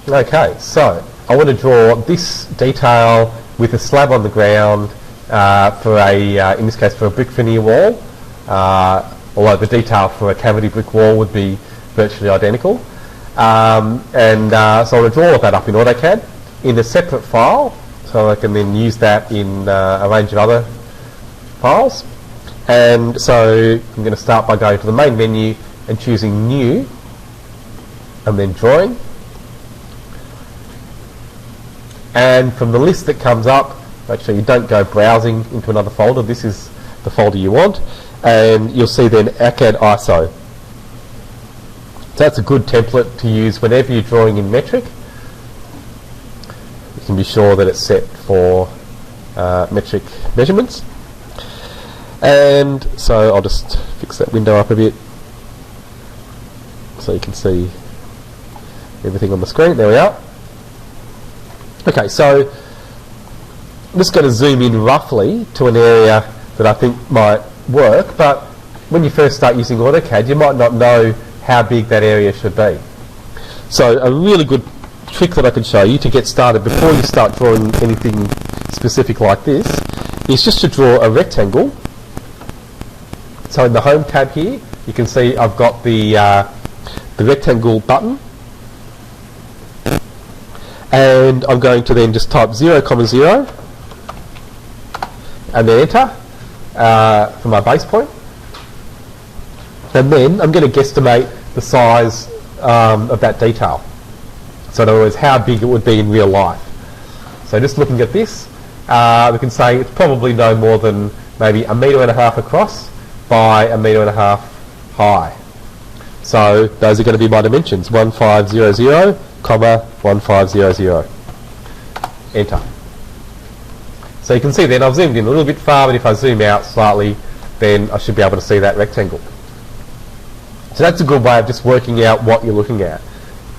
Okay, so I want to draw this detail with a slab on the ground for a, in this case, for a brick veneer wall. Although the detail for a cavity brick wall would be virtually identical. So I want to draw all of that up in AutoCAD in a separate file, so I can then use that in a range of other files. And so I'm going to start by going to the main menu and choosing New, and then Drawing. And from the list that comes up, make sure you don't go browsing into another folder. This is the folder you want, and you'll see then AutoCAD ISO. So that's a good template to use whenever you're drawing in metric. You can be sure that it's set for metric measurements. And so I'll just fix that window up a bit so you can see everything on the screen. There we are. Okay, so I'm just going to zoom in roughly to an area that I think might work, but when you first start using AutoCAD, you might not know how big that area should be. So a really good trick that I can show you to get started before you start drawing anything specific like this is just to draw a rectangle. So in the Home tab here, you can see I've got the rectangle button, and I'm going to then just type 0, 0 and then enter for my base point. And then I'm going to guesstimate the size of that detail. So in other words, how big it would be in real life. So just looking at this, we can say it's probably no more than maybe 1.5 meters across by 1.5 meters high. So those are going to be my dimensions, 1500, 1500. Enter. So you can see then I've zoomed in a little bit far, but if I zoom out slightly, then I should be able to see that rectangle. So that's a good way of just working out what you're looking at,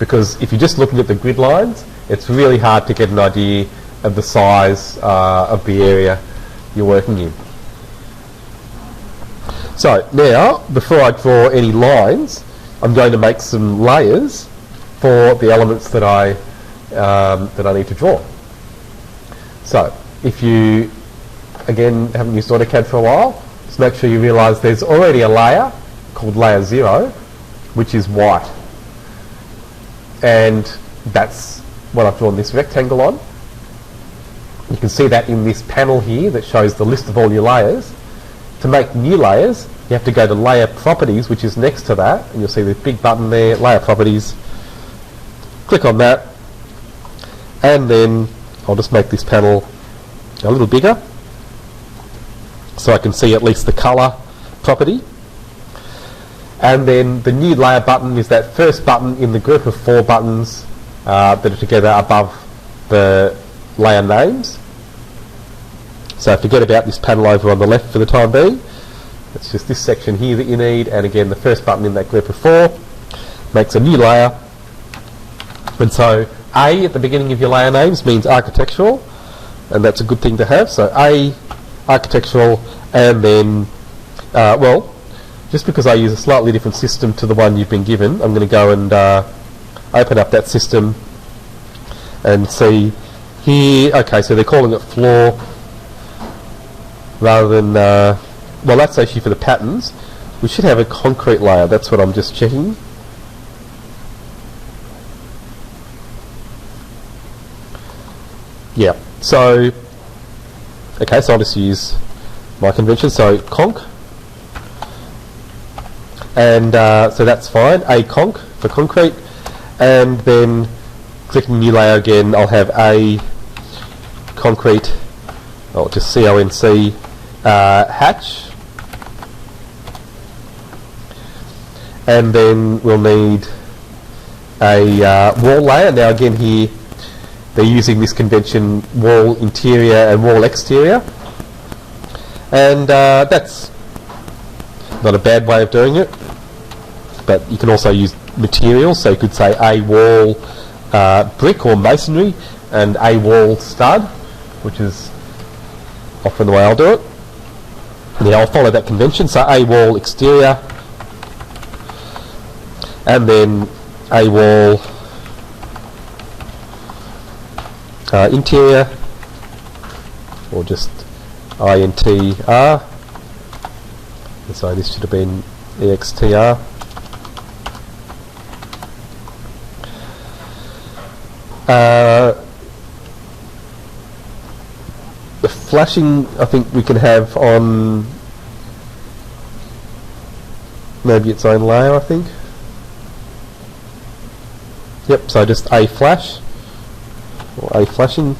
because if you're just looking at the grid lines, it's really hard to get an idea of the size of the area you're working in. So now, before I draw any lines, I'm going to make some layers for the elements that I need to draw. So if you, again, haven't used AutoCAD for a while, just make sure you realise there's already a layer called layer 0, which is white, and that's what I've drawn this rectangle on. You can see that in this panel here that shows the list of all your layers. To make new layers, you have to go to Layer Properties, which is next to that, and you'll see the big button there, Layer Properties. Click on that, and then I'll just make this panel a little bigger so I can see at least the colour property. And then the new layer button is that first button in the group of 4 buttons that are together above the layer names. So forget about this panel over on the left for the time being. It's just this section here that you need, and again the first button in that group of 4 makes a new layer. And so A at the beginning of your layer names means architectural, and that's a good thing to have. So A, architectural, and then well, just because I use a slightly different system to the one you've been given, I'm going to go and open up that system and see here. Okay, so they're calling it floor rather than, well, that's actually for the patterns. We should have a concrete layer. That's what I'm just checking. Yeah, so, okay, so I'll just use my convention. So conc. And so that's fine, a conc for concrete, and then clicking new layer again, I'll have a concrete, or just CONC hatch, and then we'll need a wall layer. Now again here they're using this convention, wall interior and wall exterior, and that's not a bad way of doing it. But you can also use materials, so you could say a wall brick or masonry and a wall stud, which is often the way I'll do it. And yeah, I'll follow that convention, so a wall exterior, and then a wall interior, or just INTR. So this should have been EXTR. The flashing, I think we can have on maybe its own layer, I think. Yep, so just a flash, or a flashing.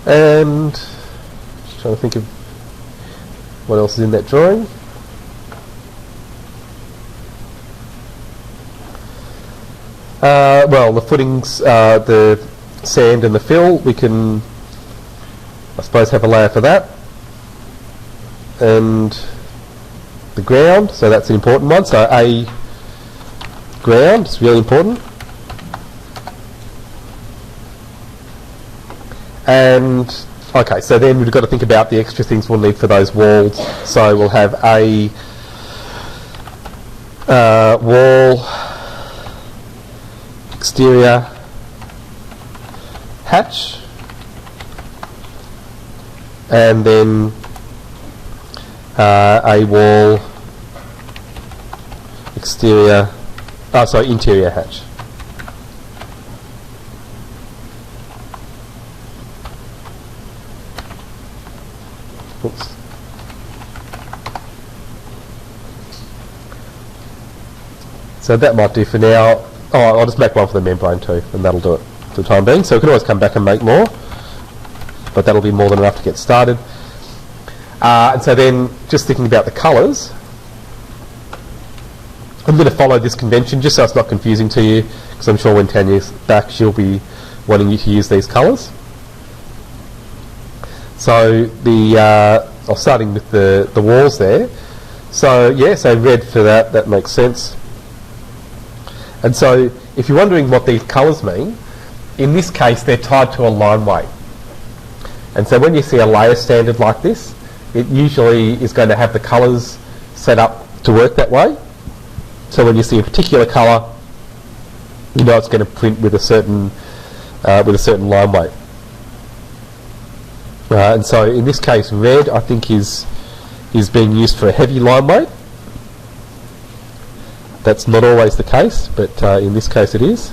And just trying to think of what else is in that drawing. Well, the footings, the sand and the fill, we can, I suppose, have a layer for that. And the ground, so that's an important one. So a ground is really important. And okay, so then we've got to think about the extra things we'll need for those walls. So we'll have a wall exterior hatch, and then a wall exterior, interior hatch. Oops. So that might do for now. Oh, I'll just make one for the membrane too, and that'll do it for the time being. So we can always come back and make more, but that'll be more than enough to get started. And so then, just thinking about the colours, I'm going to follow this convention just so it's not confusing to you, because I'm sure when Tanya's back she'll be wanting you to use these colours. So starting with the walls there. So yeah, so red for that makes sense. And so if you're wondering what these colours mean, in this case they're tied to a line weight. And so when you see a layer standard like this, it usually is going to have the colours set up to work that way. So when you see a particular colour, you know it's going to print with a certain line weight. And so in this case, red I think is being used for a heavy line weight. That's not always the case, but in this case it is.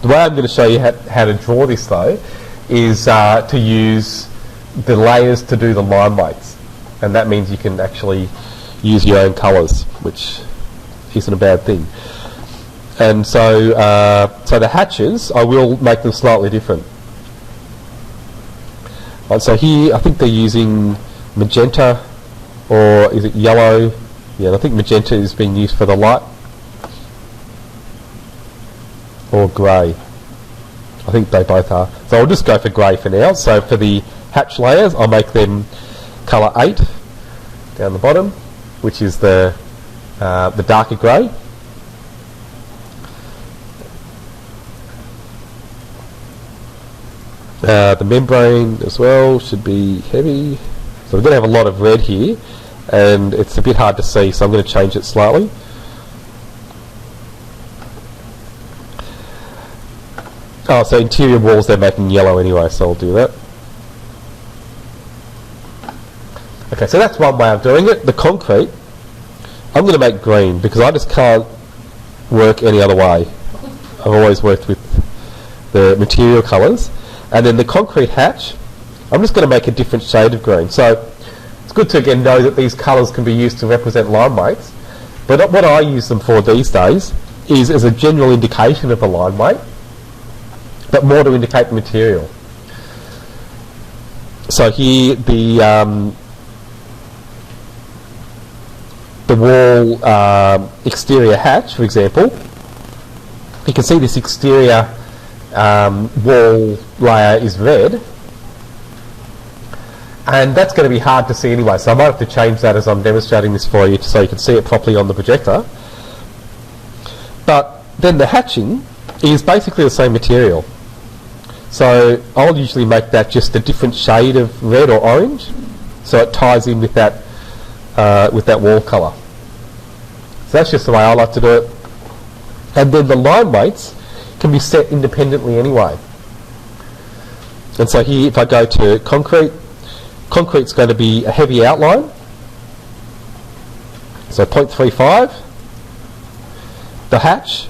The way I'm going to show you how to draw this though is to use the layers to do the line weights, and that means you can actually use your own colours, which isn't a bad thing. And so so the hatches, I will make them slightly different. And so here I think they're using magenta, or is it yellow? Yeah, I think magenta is being used for the light, or grey. I think they both are. So I'll just go for grey for now. So for the hatch layers, I'll make them colour 8 down the bottom, which is the darker grey. The membrane as well should be heavy. So we're going to have a lot of red here, and it's a bit hard to see, so I'm going to change it slightly. Oh, so interior walls they're making yellow anyway, so I'll do that. Okay, so that's one way of doing it. The concrete, I'm going to make green because I just can't work any other way. I've always worked with the material colours. And then the concrete hatch, I'm just going to make a different shade of green. So it's good to again know that these colours can be used to represent line weights. But what I use them for these days is as a general indication of a line weight, but more to indicate the material. So here the wall exterior hatch, for example, you can see this exterior wall layer is red, and that's going to be hard to see anyway, so I might have to change that as I'm demonstrating this for you so you can see it properly on the projector. But then the hatching is basically the same material, so I'll usually make that just a different shade of red or orange so it ties in with that wall colour. So that's just the way I like to do it. And then the line weights, can be set independently anyway. And so here, if I go to concrete, concrete's going to be a heavy outline, so 0.35. The hatch,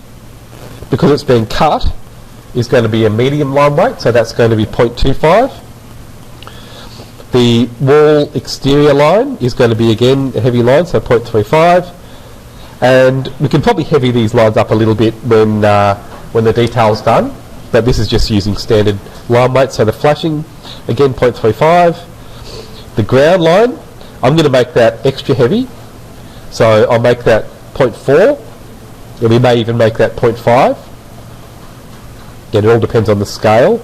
because it's been cut, is going to be a medium line weight, so that's going to be 0.25. The wall exterior line is going to be again a heavy line, so 0.35. And we can probably heavy these lines up a little bit when the detail's done, but this is just using standard line weight. So the flashing, again 0.35. The ground line, I'm going to make that extra heavy, so I'll make that 0.4, and we may even make that 0.5. Again, it all depends on the scale.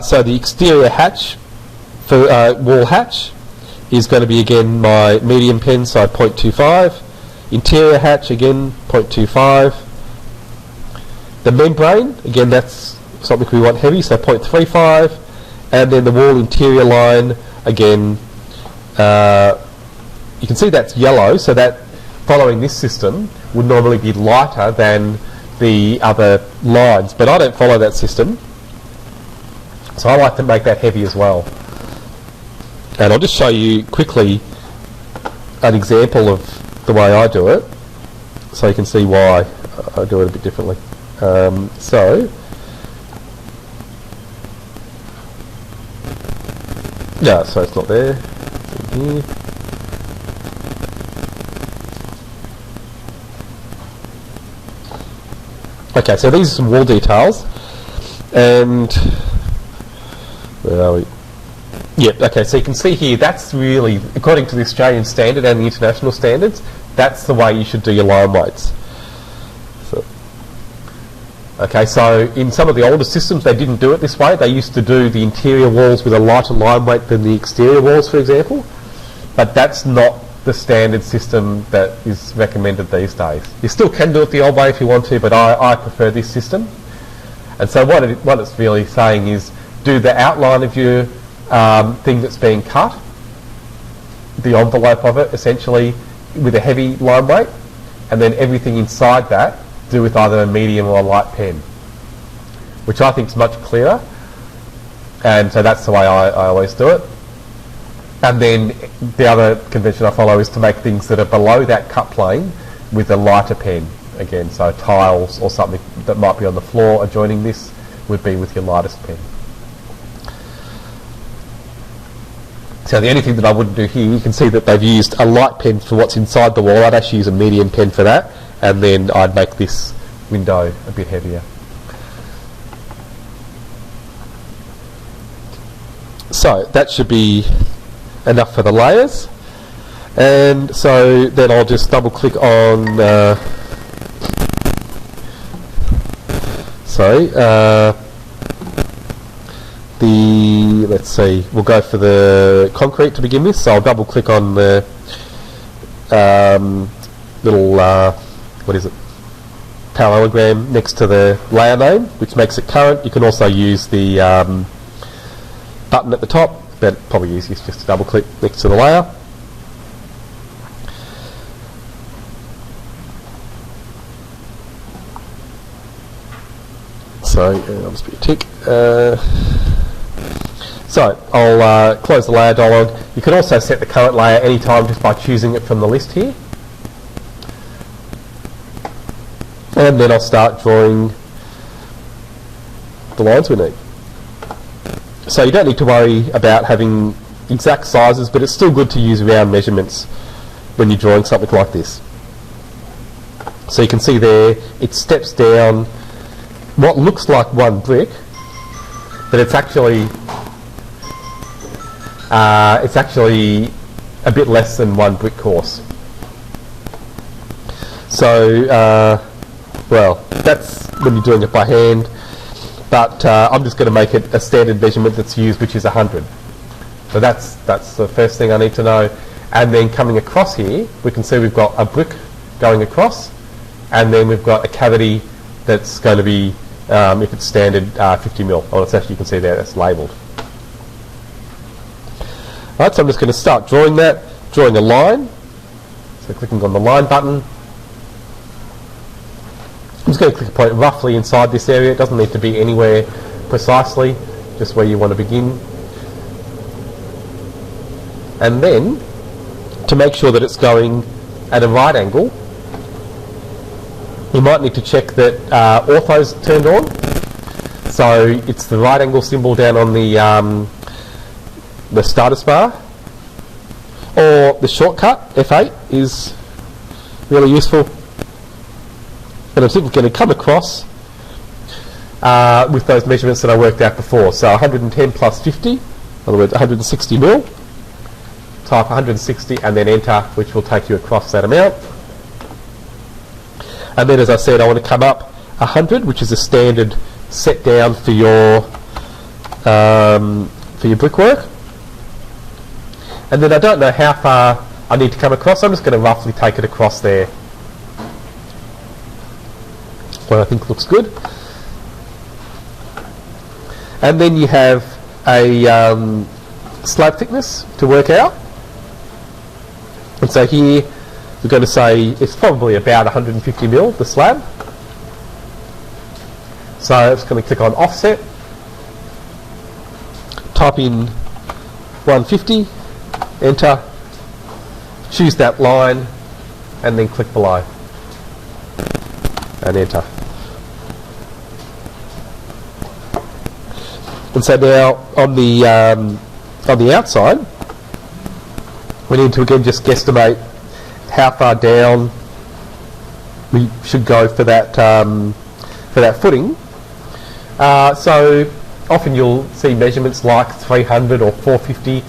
So the exterior hatch, for wall hatch, is going to be again my medium pen, so 0.25. Interior hatch, again 0.25. The membrane, again that's something we want heavy, so 0.35. And then the wall interior line, again, you can see that's yellow, so that following this system would normally be lighter than the other lines, but I don't follow that system, so I like to make that heavy as well. And I'll just show you quickly an example of the way I do it, so you can see why I do it a bit differently. So it's not there. It's in here. Okay, so these are some wall details, and where are we? Yep, okay, so you can see here, that's really, according to the Australian standard and the international standards, that's the way you should do your line weights. So, okay, so in some of the older systems they didn't do it this way. They used to do the interior walls with a lighter line weight than the exterior walls, for example, but that's not the standard system that is recommended these days. You still can do it the old way if you want to, but I prefer this system. And so what it's really saying is, do the outline of your thing that's being cut, the envelope of it, essentially with a heavy line weight, and then everything inside that do with either a medium or a light pen, which I think is much clearer. And so that's the way I always do it. And then the other convention I follow is to make things that are below that cut plane with a lighter pen. Again, so tiles or something that might be on the floor adjoining this would be with your lightest pen. So the only thing that I wouldn't do here, you can see that they've used a light pen for what's inside the wall. I'd actually use a medium pen for that, and then I'd make this window a bit heavier. So that should be enough for the layers, and so then I'll just double click on let's see, we'll go for the concrete to begin with, so I'll double click on the little what is it, parallelogram next to the layer name, which makes it current. You can also use the button at the top, but probably easiest just to double click next to the layer. So I'll just put a tick. So I'll close the layer dialog. You can also set the current layer anytime just by choosing it from the list here. And then I'll start drawing the lines we need. So you don't need to worry about having exact sizes, but it's still good to use round measurements when you're drawing something like this. So you can see there, it steps down what looks like one brick, but it's actually a bit less than one brick course. So, well, that's when you're doing it by hand. But I'm just going to make it a standard measurement that's used, which is 100. So that's the first thing I need to know. And then coming across here, we can see we've got a brick going across, and then we've got a cavity that's going to be, if it's standard, 50 mil. Oh, it's actually, you can see there, that's labelled. Alright, so I'm just going to start drawing that, drawing a line. So clicking on the line button. just going to click a point roughly inside this area. It doesn't need to be anywhere precisely, just where you want to begin. And then, to make sure that it's going at a right angle, you might need to check that ortho's turned on. So it's the right angle symbol down on the status bar, or the shortcut F8 is really useful. And I'm simply going to come across with those measurements that I worked out before. So 110 plus 50, in other words 160 mil. Type 160 and then enter, which will take you across that amount. And then, as I said, I want to come up 100, which is a standard set down for your brickwork. And then I don't know how far I need to come across. I'm just going to roughly take it across there. What I think looks good. And then you have a slab thickness to work out. And so here we're going to say it's probably about 150 mil, the slab. So I'm just going to click on offset, type in 150, enter, choose that line, and then click below and enter. And so now on the outside, we need to again just guesstimate how far down we should go for that footing. So often you'll see measurements like 300 or 450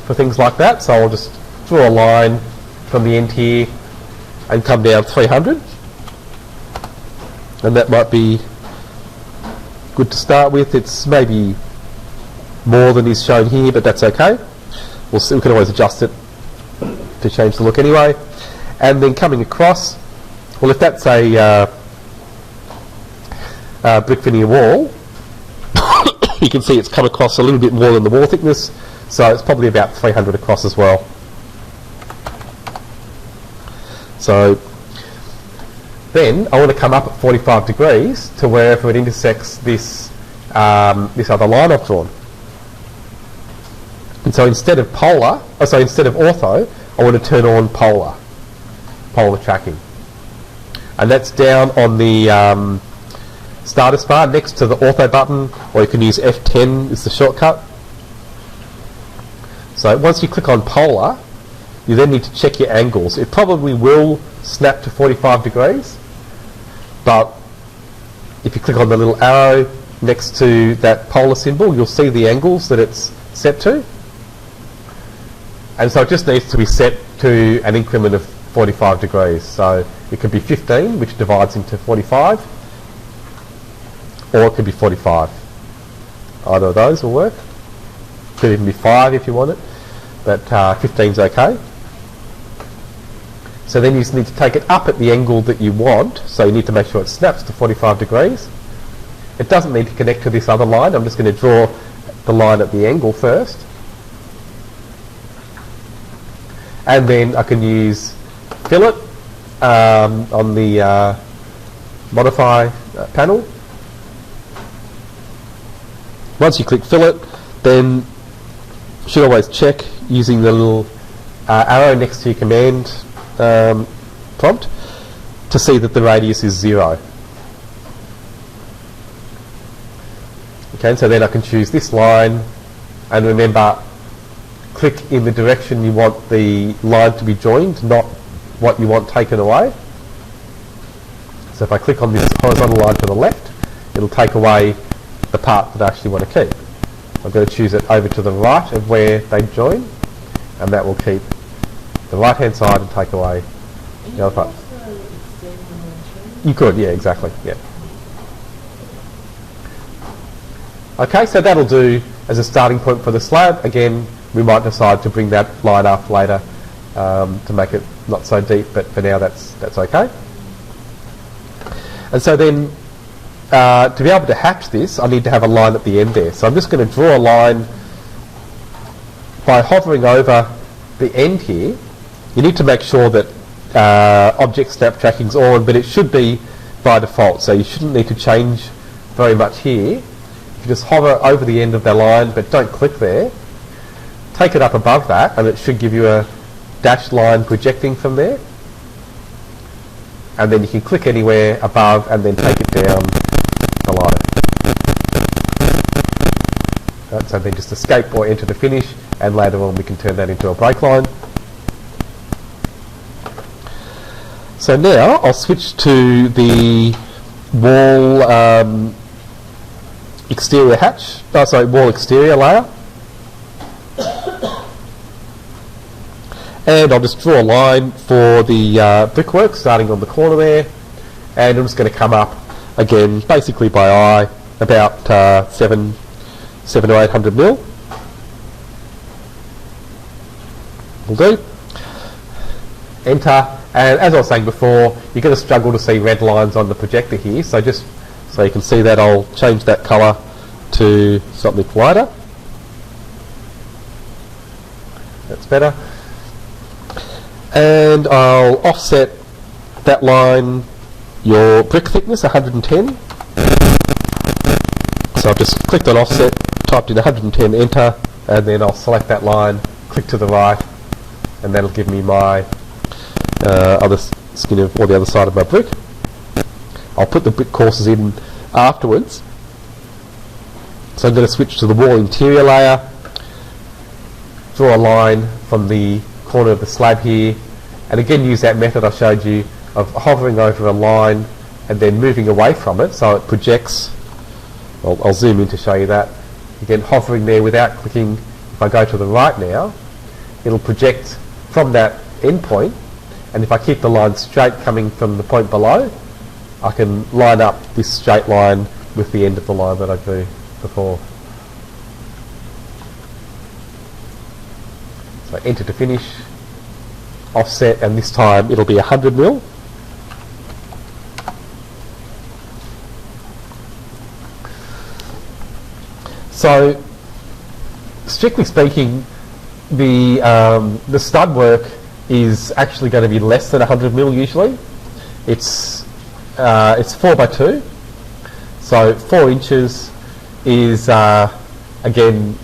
for things like that. So I'll just draw a line from the end here and come down 300, and that might be good to start with. It's maybe more than is shown here, but that's okay. We'll see, we can always adjust it to change the look anyway. And then coming across, well, if that's a brick veneer wall, you can see it's come across a little bit more than the wall thickness, so it's probably about 300 across as well. So then I want to come up at 45 degrees to wherever it intersects this this other line I've drawn. And so instead of instead of ortho, I want to turn on polar tracking. And that's down on the status bar next to the ortho button, or you can use F10 as the shortcut. So once you click on polar, you then need to check your angles. It probably will snap to 45 degrees, but if you click on the little arrow next to that polar symbol, you'll see the angles that it's set to. And so it just needs to be set to an increment of 45 degrees. So it could be 15, which divides into 45, or it could be 45. Either of those will work. Could even be 5 if you want it, but 15 is okay. So then you just need to take it up at the angle that you want, so you need to make sure it snaps to 45 degrees. It doesn't need to connect to this other line. I'm just going to draw the line at the angle first. And then I can use fillet on the modify panel. Once you click fillet, then you should always check using the little arrow next to your command prompt to see that the radius is 0. Okay, so then I can choose this line, and remember, click in the direction you want the line to be joined, not what you want taken away. So if I click on this horizontal line to the left, it'll take away the part that I actually want to keep. I'm going to choose it over to the right of where they join, and that will keep the right hand side and take away the other part. You could, yeah, exactly, yeah. Okay, so that'll do as a starting point for the slab. Again, we might decide to bring that line up later to make it not so deep, but for now that's okay. And so then to be able to hatch this, I need to have a line at the end there. So I'm just going to draw a line by hovering over the end here. You need to make sure that object snap tracking's on, but it should be by default, so you shouldn't need to change very much here. You just hover over the end of the line, but don't click there. Take it up above that, and it should give you a dashed line projecting from there. And then you can click anywhere above and then take it down below. Right, so then just escape or enter to finish, and later on we can turn that into a break line. So now I'll switch to the wall exterior hatch, wall exterior layer. And I'll just draw a line for the brickwork starting on the corner there, and I'm just going to come up again basically by eye about 7 to 800 mil. Will do. Enter, and as I was saying before, you're going to struggle to see red lines on the projector here, so just so you can see that, I'll change that colour to something lighter. That's better. And I'll offset that line, your brick thickness, 110. So I've just clicked on offset, typed in 110, enter, and then I'll select that line, click to the right, and that'll give me my other skin of, or the other side of my brick. I'll put the brick courses in afterwards. So I'm going to switch to the wall interior layer, draw a line from the corner of the slab here, and again use that method I showed you of hovering over a line and then moving away from it so it projects. I'll zoom in to show you that. Again, hovering there without clicking. If I go to the right now, it'll project from that end point, and if I keep the line straight coming from the point below, I can line up this straight line with the end of the line that I drew before. So enter to finish, offset, and this time it'll be 100 mil. So, strictly speaking, the stud work is actually going to be less than 100 mil usually. It's 4 by 2, so 4 inches is again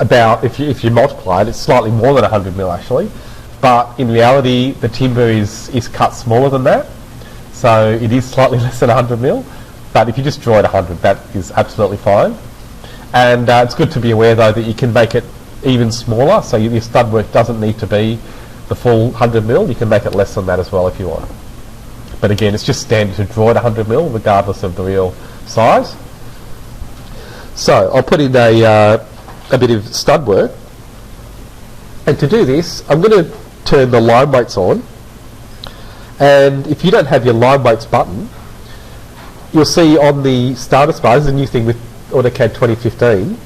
about, if you multiply it, it's slightly more than 100 mil actually, but in reality the timber is cut smaller than that, so it is slightly less than 100 mil, but if you just draw it 100, that is absolutely fine. And it's good to be aware though that you can make it even smaller, so your stud work doesn't need to be the full 100 mil, you can make it less than that as well if you want. But again, it's just standard to draw it 100 mil regardless of the real size. So I'll put in a bit of stud work, and to do this I'm going to turn the line weights on, and if you don't have your line weights button, you'll see on the status bar, this is a new thing with AutoCAD 2015,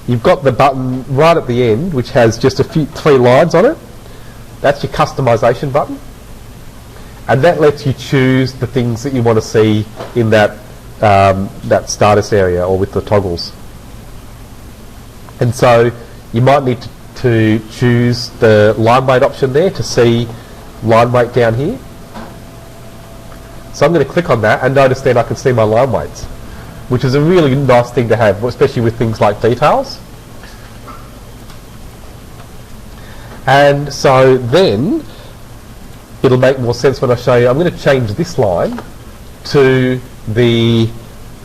you've got the button right at the end which has just 3 lines on it. That's your customization button, and that lets you choose the things that you want to see in that that status area or with the toggles. And so you might need to choose the line weight option there to see line weight down here. So I'm going to click on that, and notice then I can see my line weights, which is a really nice thing to have, especially with things like details. And so then it'll make more sense when I show you. I'm going to change this line to the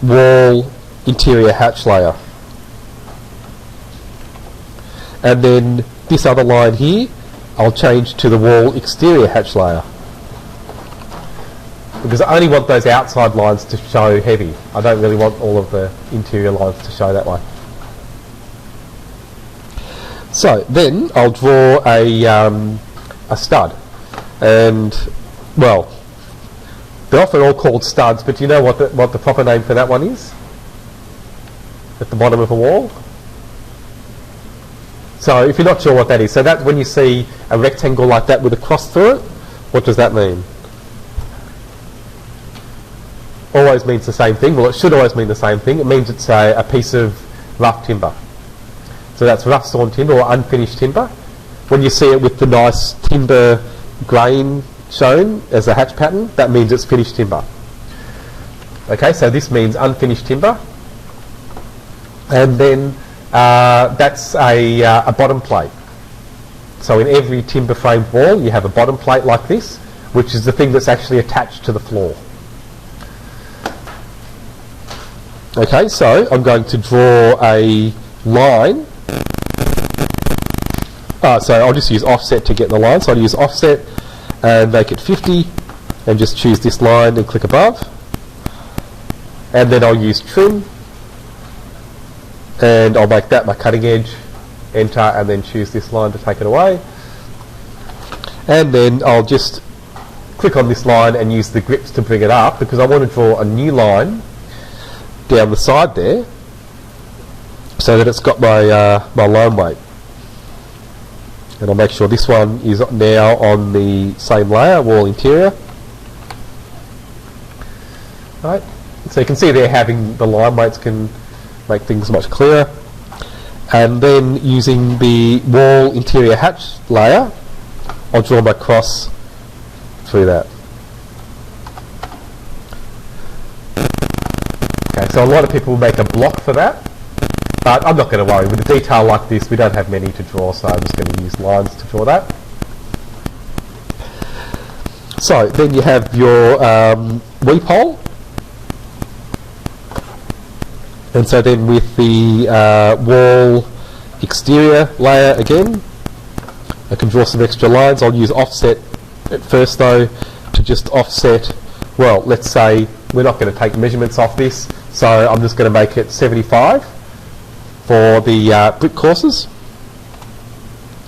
wall interior hatch layer, and then this other line here I'll change to the wall exterior hatch layer, because I only want those outside lines to show heavy. I don't really want all of the interior lines to show that way. So then I'll draw a stud, and well, they're often all called studs, but do you know what the proper name for that one is? At the bottom of a wall? So if you're not sure what that is, so that's when you see a rectangle like that with a cross through it, what does that mean? Always means the same thing. Well, it should always mean the same thing. It means it's a piece of rough timber. So that's rough sawn timber or unfinished timber. When you see it with the nice timber grain shown as a hatch pattern, that means it's finished timber. Okay, so this means unfinished timber. And then that's a bottom plate. So in every timber framed wall you have a bottom plate like this, which is the thing that's actually attached to the floor. Okay, so I'm going to draw a line. So I'll just use offset to get the line. So I'll use offset and make it 50 and just choose this line and click above. And then I'll use trim and I'll make that my cutting edge, enter, and then choose this line to take it away. And then I'll just click on this line and use the grips to bring it up, because I want to draw a new line down the side there so that it's got my my line weight. And I'll make sure this one is now on the same layer, wall interior. Right, so you can see there having the line weights can make things much clearer. And then using the wall interior hatch layer, I'll draw my cross through that. Okay, so a lot of people make a block for that, but I'm not going to worry. With a detail like this, we don't have many to draw, so I'm just going to use lines to draw that. So then you have your weep hole. And so then with the wall exterior layer again, I can draw some extra lines. I'll use offset at first though to just offset, well, let's say we're not going to take measurements off this, so I'm just going to make it 75 for the brick courses.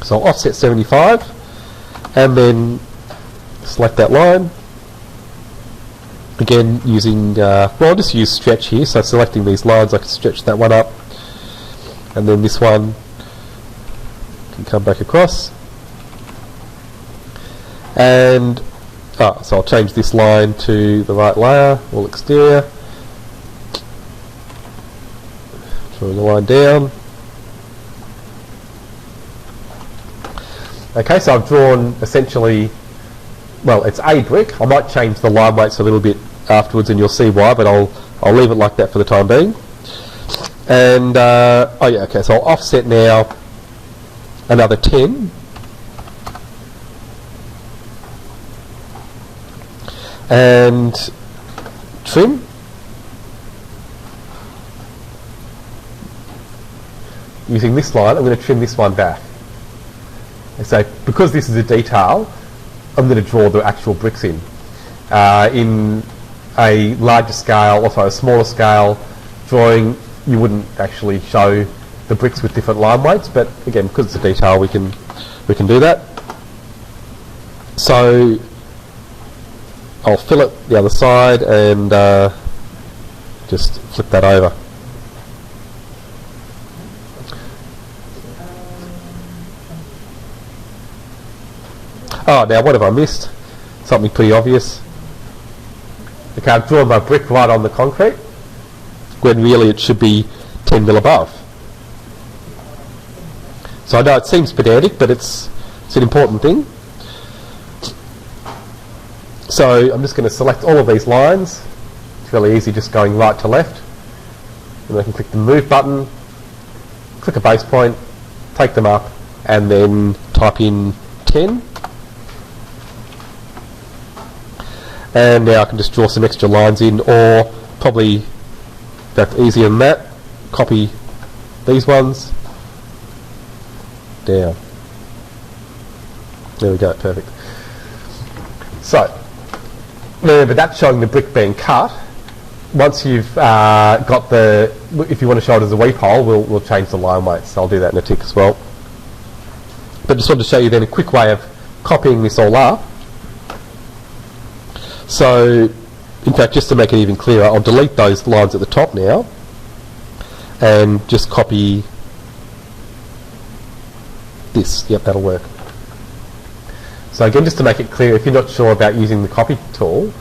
So I'll offset 75 and then select that line. Again, using, well, I'll just use stretch here, so selecting these lines I can stretch that one up, and then this one can come back across. And so I'll change this line to the right layer, wall exterior, drawing the line down. Okay, so I've drawn essentially, well, it's a brick. I might change the line weights a little bit afterwards and you'll see why, but I'll leave it like that for the time being. And oh yeah, okay, so I'll offset now another 10. And trim. Using this line, I'm going to trim this one back. And so because this is a detail, I'm going to draw the actual bricks in. In a larger scale, also a smaller scale drawing, you wouldn't actually show the bricks with different line weights, but again, because it's a detail, we can do that. So I'll fill it the other side and just flip that over. Oh, now what have I missed? Something pretty obvious. Okay, I've drawn my brick right on the concrete, when really it should be 10 mil above. So I know it seems pedantic, but it's an important thing. So I'm just going to select all of these lines. It's really easy just going right to left. And I can click the move button, click a base point, take them up, and then type in 10. And now I can just draw some extra lines in, or probably that's easier than that, copy these ones down. There we go, perfect. So remember, that's showing the brick being cut. Once you've got the, if you want to show it as a weep hole, we'll change the line weights. So I'll do that in a tick as well. But just wanted to show you then a quick way of copying this all up. So, in fact, just to make it even clearer, I'll delete those lines at the top now and just copy this. Yep, that'll work. So again, just to make it clear, if you're not sure about using the copy tool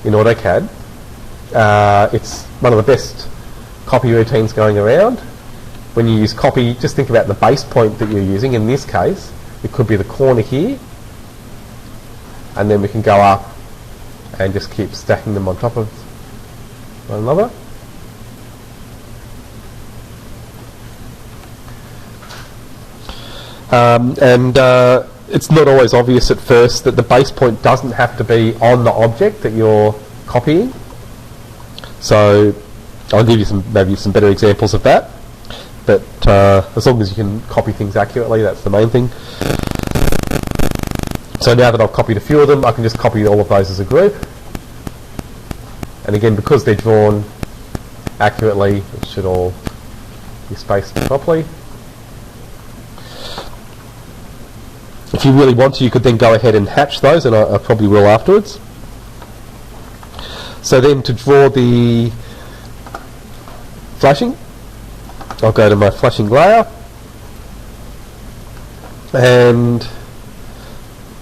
in AutoCAD, it's one of the best copy routines going around. When you use copy, just think about the base point that you're using. In this case, it could be the corner here, and then we can go up and just keep stacking them on top of another. It's not always obvious at first that the base point doesn't have to be on the object that you're copying. So I'll give you maybe some better examples of that. But as long as you can copy things accurately, that's the main thing. So now that I've copied a few of them, I can just copy all of those as a group. And again, because they're drawn accurately, it should all be spaced properly. If you really want to, you could then go ahead and hatch those, and I probably will afterwards. So then to draw the flashing, I'll go to my flashing layer, and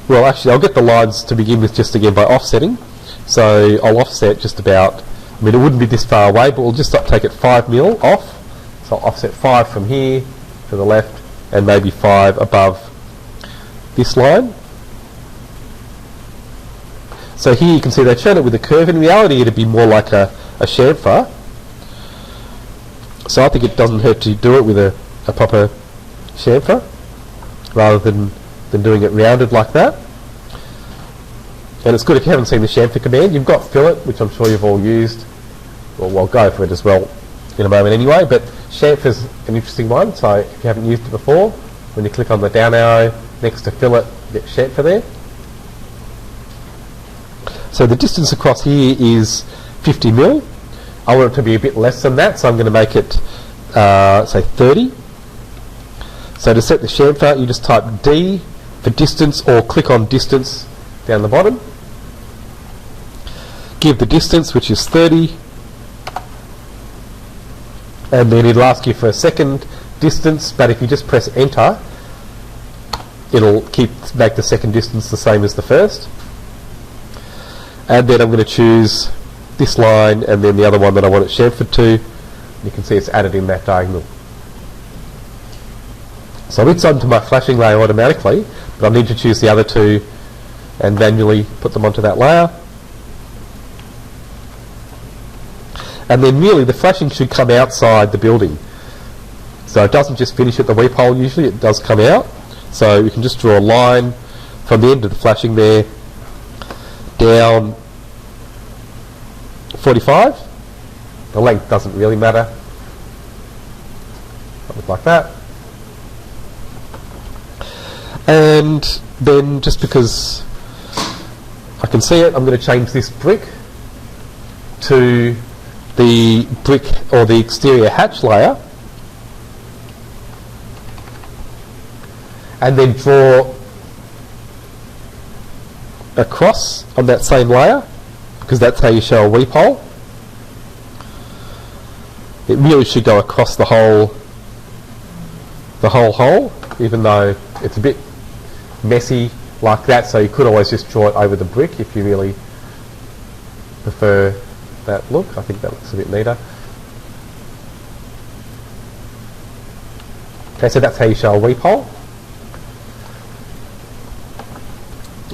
well, actually I'll get the lines to begin with just again by offsetting. So I'll offset just about, I mean it wouldn't be this far away, but we'll just take it 5 mil off. So I'll offset 5 from here to the left, and maybe 5 above this line. So here you can see they've shown it with a curve. In reality it'd be more like a chamfer. So I think it doesn't hurt to do it with a proper chamfer rather than doing it rounded like that. And it's good if you haven't seen the chamfer command. You've got fillet, which I'm sure you've all used. Well, we'll go for it as well in a moment anyway, but chamfer's an interesting one. So if you haven't used it before, when you click on the down arrow next to fillet, you get chamfer there. So the distance across here is 50 mil. I want it to be a bit less than that, so I'm going to make it say 30. So to set the chamfer, you just type D for distance, or click on distance down the bottom. Give the distance, which is 30, and then it'll ask you for a second distance, but if you just press enter, it'll make the second distance the same as the first. And then I'm going to choose this line and then the other one that I want it chamfered to. You can see it's added in that diagonal. So it's onto my flashing layer automatically, but I need to choose the other two and manually put them onto that layer. And then really the flashing should come outside the building. So it doesn't just finish at the weep hole usually, it does come out. So you can just draw a line from the end of the flashing there down 45. The length doesn't really matter. Something like that. And then just because I can see it, I'm going to change this brick to the brick or the exterior hatch layer, and then draw a cross on that same layer, because that's how you show a weep hole. It really should go across the whole hole, even though it's a bit messy like that, so you could always just draw it over the brick if you really prefer that look. I think that looks a bit neater. Okay, so that's how you show a weep hole.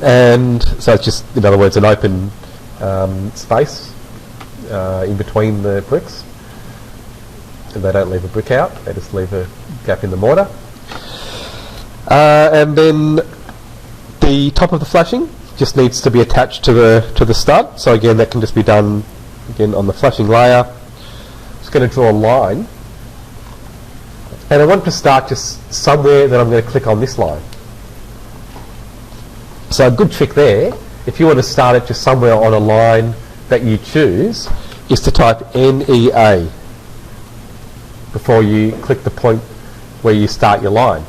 And so it's just, in other words, an open space in between the bricks. And they don't leave a brick out, they just leave a gap in the mortar. And then the top of the flashing just needs to be attached to the stud. So again, that can just be done again on the flashing layer. Just going to draw a line, and I want to start just somewhere that I'm going to click on this line. So a good trick there, if you want to start it just somewhere on a line that you choose, is to type NEA before you click the point where you start your line.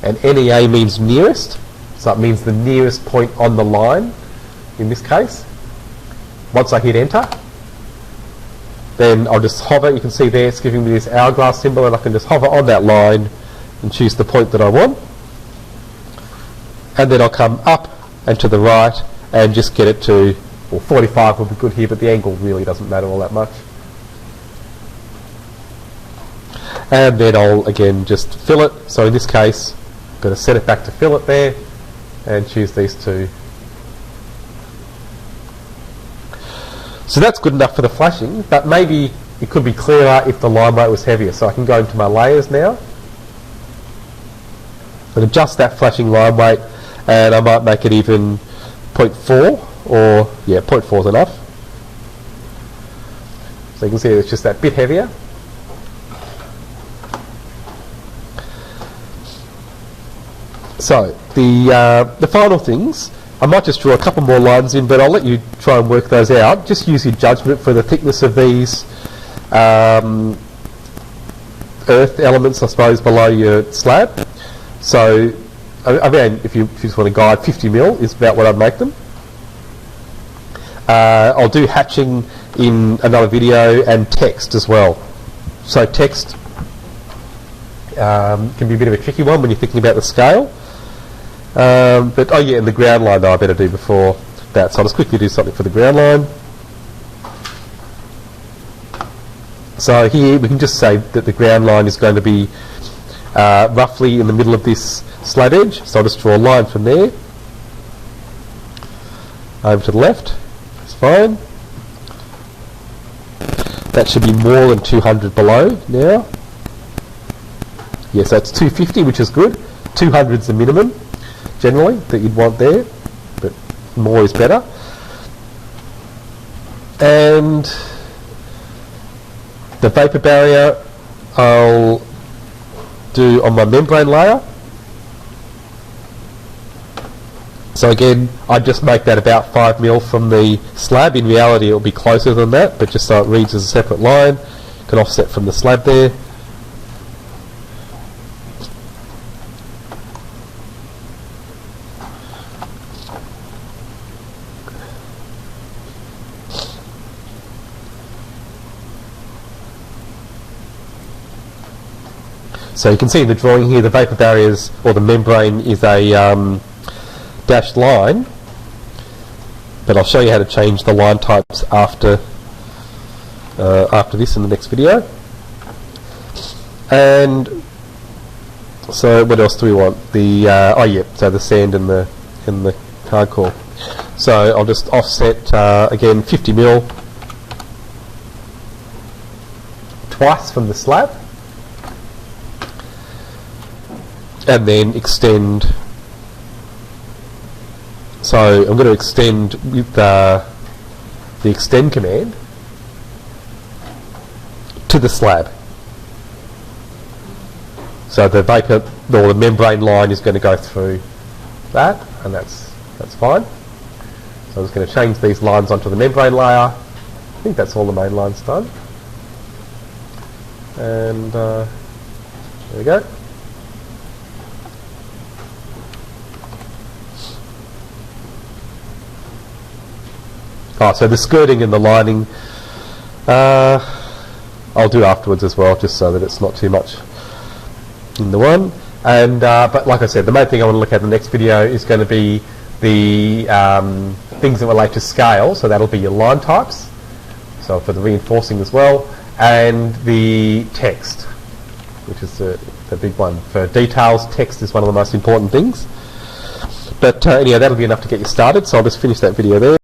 And NEA means nearest, so it means the nearest point on the line in this case. Once I hit enter, then I'll just hover. You can see there it's giving me this hourglass symbol, and I can just hover on that line and choose the point that I want. And then I'll come up and to the right and just get it to, well, 45 would be good here, but the angle really doesn't matter all that much. And then I'll again just fillet. So in this case, I'm going to set it back to fillet there and choose these two. So that's good enough for the flashing, but maybe it could be clearer if the line weight was heavier. So I can go into my layers now and adjust that flashing line weight, and I might make it even 0.4, or yeah, 0.4 is enough. So you can see it's just that bit heavier. So the final things, I might just draw a couple more lines in, but I'll let you try and work those out. Just use your judgment for the thickness of these earth elements, I suppose, below your slab. So, I mean, if you just want to guide, 50 mil is about what I'd make them. I'll do hatching in another video, and text as well. So text can be a bit of a tricky one when you're thinking about the scale. But oh yeah, and the ground line though I better do before that. So I'll just quickly do something for the ground line. So here we can just say that the ground line is going to be roughly in the middle of this slab edge. So I'll just draw a line from there over to the left. That's fine. That should be more than 200 below now. Yes, that's 250, which is good. 200 is the minimum generally that you'd want there, but more is better. And the vapor barrier I'll do on my membrane layer. So again, I'd just make that about 5 mil from the slab. In reality it'll be closer than that, but just so it reads as a separate line. Can offset from the slab there. So you can see in the drawing here the vapor barriers, or the membrane, is a dashed line, but I'll show you how to change the line types after this in the next video. And so what else do we want? The oh yeah, so the sand and the hardcore. So I'll just offset again 50 mil twice from the slab, and then extend. So I'm going to extend with the extend command to the slab. So the vapor, or the membrane line, is going to go through that, and that's fine. So I'm just going to change these lines onto the membrane layer. I think that's all the main lines done. And there we go. Oh, so the skirting and the lining I'll do afterwards as well, just so that it's not too much in the one. And but like I said, the main thing I want to look at in the next video is going to be the things that relate to scale. So that'll be your line types, so for the reinforcing as well, and the text, which is the big one. For details, text is one of the most important things. But anyhow, that'll be enough to get you started, so I'll just finish that video there.